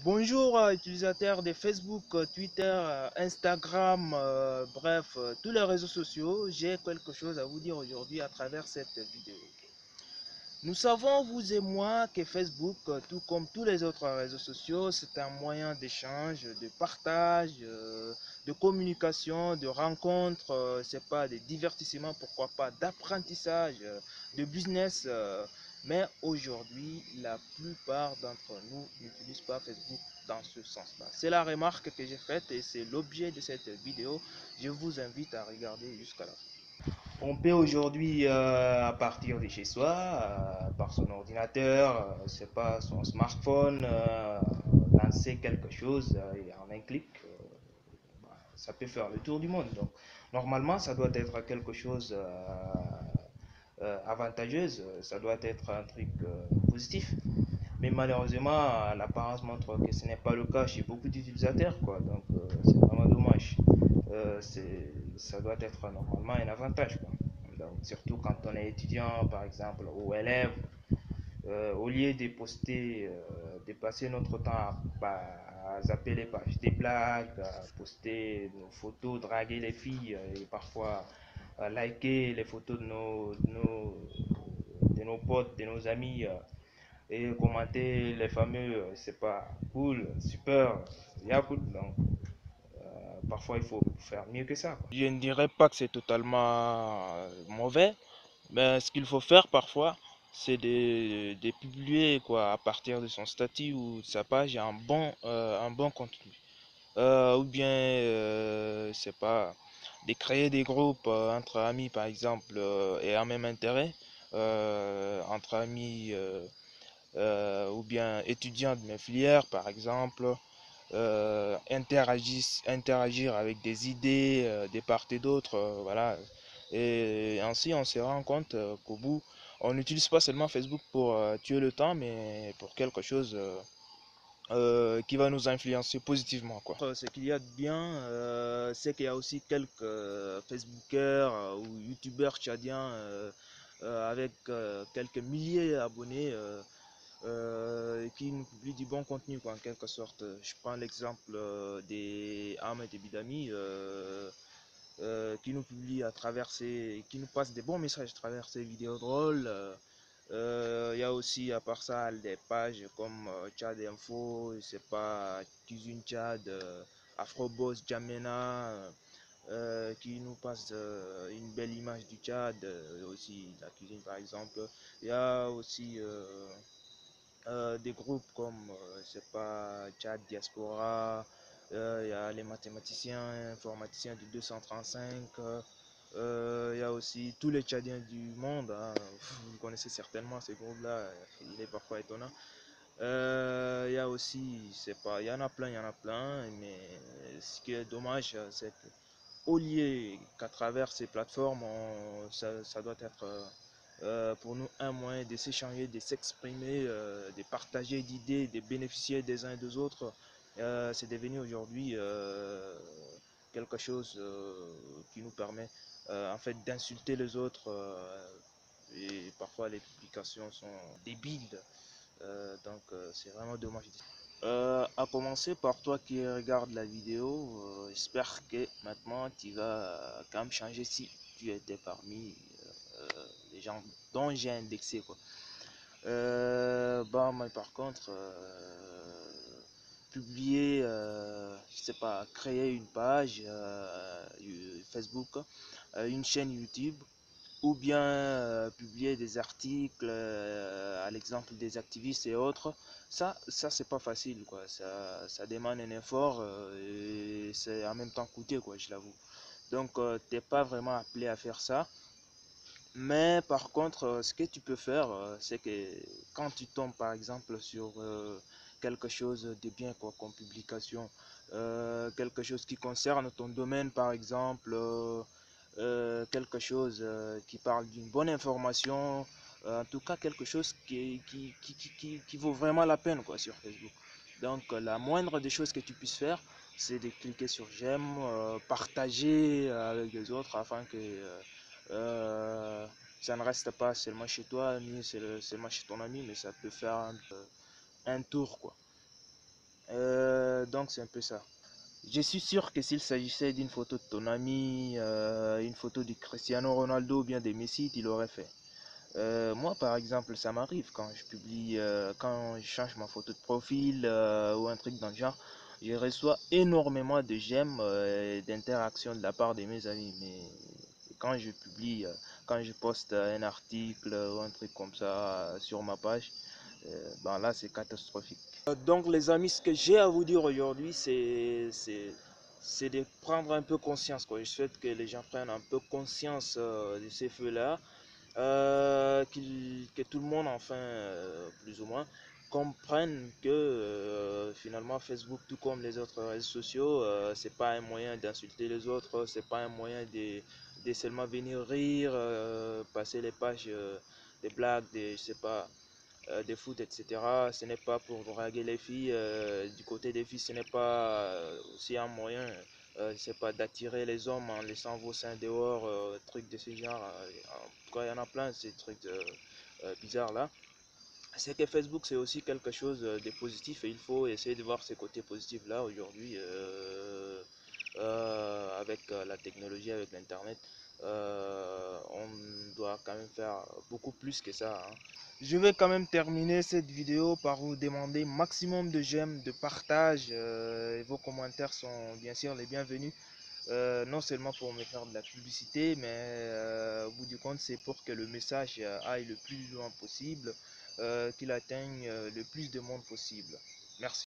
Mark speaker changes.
Speaker 1: Bonjour utilisateurs de Facebook, Twitter, Instagram, bref, tous les réseaux sociaux. J'ai quelque chose à vous dire aujourd'hui à travers cette vidéo. Nous savons, vous et moi, que Facebook, tout comme tous les autres réseaux sociaux, c'est un moyen d'échange, de partage, de communication, de rencontre, c'est pas de divertissement, pourquoi pas d'apprentissage, de business. Mais aujourd'hui, la plupart d'entre nous n'utilisent pas Facebook dans ce sens-là. C'est la remarque que j'ai faite et c'est l'objet de cette vidéo. Je vous invite à regarder jusqu'à la fin. On peut aujourd'hui, à partir de chez soi, par son ordinateur, c'est pas son smartphone, lancer quelque chose et en un clic, ça peut faire le tour du monde. Donc, normalement, ça doit être quelque chose avantageuse, ça doit être un truc positif. Mais malheureusement, l'apparence montre que ce n'est pas le cas chez beaucoup d'utilisateurs, quoi. Donc, c'est vraiment dommage. Ça doit être normalement un avantage, quoi. Donc, surtout quand on est étudiant, par exemple, ou élève, au lieu de poster, de passer notre temps à zapper les pages des blagues, à poster nos photos, draguer les filles et parfois liker les photos de nos potes, de nos amis et commenter les fameux c'est pas cool, super, il y a cool. Donc, parfois il faut faire mieux que ça, quoi. Je ne dirais pas que c'est totalement mauvais, mais ce qu'il faut faire parfois, c'est de publier quoi, à partir de son statut ou de sa page un bon contenu. Ou bien, c'est pas, de créer des groupes entre amis par exemple et un même intérêt, entre amis ou bien étudiants de mes filières par exemple, interagir avec des idées de part et d'autre, voilà. Et ainsi, on se rend compte qu'au bout, on n'utilise pas seulement Facebook pour tuer le temps, mais pour quelque chose qui va nous influencer positivement, quoi. Ce qu'il y a de bien, c'est qu'il y a aussi quelques Facebookers ou YouTubeurs tchadiens avec quelques milliers d'abonnés qui nous publie du bon contenu, quoi, en quelque sorte. Je prends l'exemple des Ahmed et Bidami qui nous publie qui nous passe des bons messages à travers ces vidéos drôles. Il y a aussi, à part ça, des pages comme Tchad Info, c'est pas Cuisine Tchad, Afroboss, Jamena, qui nous passe une belle image du Tchad, aussi la cuisine par exemple. Il y a aussi des groupes comme, je sais pas, Chat Diaspora, il y a les mathématiciens, informaticiens du 235, il y a aussi tous les Tchadiens du monde, hein. Vous connaissez certainement ces groupes-là, il est parfois étonnant. Il y a aussi, c'est pas, il y en a plein, mais ce qui est dommage, c'est que au lieu qu'à travers ces plateformes, ça doit être pour nous un moyen de s'échanger, de s'exprimer, de partager d'idées, de bénéficier des uns et des autres. C'est devenu aujourd'hui quelque chose qui nous permet en fait d'insulter les autres et parfois les publications sont débiles. C'est vraiment dommage. À commencer par toi qui regarde la vidéo, j'espère que maintenant tu vas quand même changer si tu étais parmi les gens dont j'ai indexé quoi. Bah, mais par contre, publier, je sais pas, créer une page Facebook, une chaîne YouTube ou bien publier des articles à l'exemple des activistes et autres, ça c'est pas facile quoi, ça demande un effort et c'est en même temps coûteux quoi, je l'avoue. Donc t'es pas vraiment appelé à faire ça, mais par contre ce que tu peux faire c'est que quand tu tombes par exemple sur quelque chose de bien quoi, comme publication, quelque chose qui concerne ton domaine par exemple, quelque chose qui parle d'une bonne information, en tout cas quelque chose qui vaut vraiment la peine quoi, sur Facebook. Donc la moindre des choses que tu puisses faire, c'est de cliquer sur j'aime, partager avec les autres afin que ça ne reste pas seulement chez toi, ni seulement chez ton ami, mais ça peut faire un tour quoi. Donc c'est un peu ça. Je suis sûr que s'il s'agissait d'une photo de ton ami, une photo de Cristiano Ronaldo ou bien de Messi, il l'aurait fait. Moi, par exemple, ça m'arrive quand je publie, quand je change ma photo de profil ou un truc dans le genre, je reçois énormément de j'aime et d'interactions de la part de mes amis. Mais quand je publie, quand je poste un article ou un truc comme ça sur ma page, ben là, c'est catastrophique. Donc, les amis, ce que j'ai à vous dire aujourd'hui, c'est de prendre un peu conscience, quoi. Je souhaite que les gens prennent un peu conscience de ces feux-là, que tout le monde, enfin, plus ou moins, comprenne que finalement Facebook, tout comme les autres réseaux sociaux, c'est pas un moyen d'insulter les autres, c'est pas un moyen de seulement venir rire, passer les pages, des blagues, des, je sais pas, des foot, etc. Ce n'est pas pour draguer les filles. Du côté des filles, ce n'est pas aussi un moyen, c'est pas d'attirer les hommes en laissant vos seins dehors, trucs de ce genre. En tout cas, il y en a plein ces trucs bizarres là. C'est que Facebook, c'est aussi quelque chose de positif et il faut essayer de voir ces côtés positifs là aujourd'hui avec la technologie, avec l'internet. On doit quand même faire beaucoup plus que ça, hein. Je vais quand même terminer cette vidéo par vous demander maximum de j'aime, de partage. Et vos commentaires sont bien sûr les bienvenus. Non seulement pour me faire de la publicité, mais au bout du compte, c'est pour que le message aille le plus loin possible, qu'il atteigne le plus de monde possible. Merci.